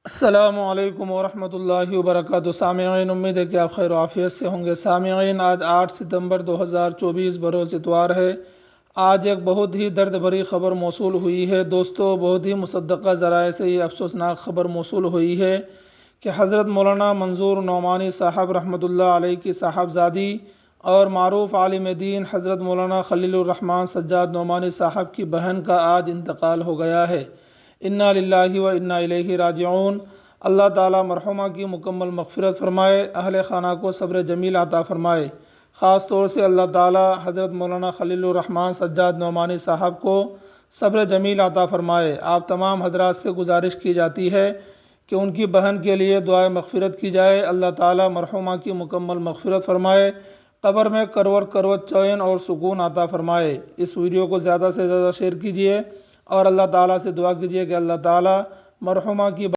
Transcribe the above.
السلام علیکم ورحمۃ اللہ وبرکاتہ۔ سامعین، امید ہے کہ آپ خیر و عافیت سے ہوں گے۔ سامعین، آج 8 ستمبر 2024 بروز اتوار ہے۔ آج ایک بہت ہی درد بھری خبر موصول ہوئی ہے دوستو، بہت ہی مصدقہ ذرائع سے یہ افسوسناک خبر موصول ہوئی ہے کہ حضرت مولانا منظور نعمانی صاحب رحمۃ اللہ علیہ کی صاحبزادی اور معروف عالم دین حضرت مولانا خلیل الرحمن سجاد نعمانی صاحب کی بہن کا آج انتقال ہو گیا ہے۔ انا للہ و انا الیہ راجعون۔ اللہ تعالیٰ مرحومہ کی مکمل مغفرت فرمائے، اہل خانہ کو صبر جمیل عطا فرمائے۔ خاص طور سے اللہ تعالیٰ حضرت مولانا خلیل الرحمن سجاد نعمانی صاحب کو صبر جمیل عطا فرمائے۔ آپ تمام حضرات سے گزارش کی جاتی ہے کہ ان کی بہن کے لیے دعائے مغفرت کی جائے۔ اللہ تعالیٰ مرحومہ کی مکمل مغفرت فرمائے، قبر میں کروٹ کروٹ چین اور سکون عطا فرمائے۔ اس ویڈیو کو زیادہ سے زیادہ شیئر کیجیے اور اللہ تعالیٰ سے دعا کیجیے کہ اللہ تعالیٰ مرحومہ کی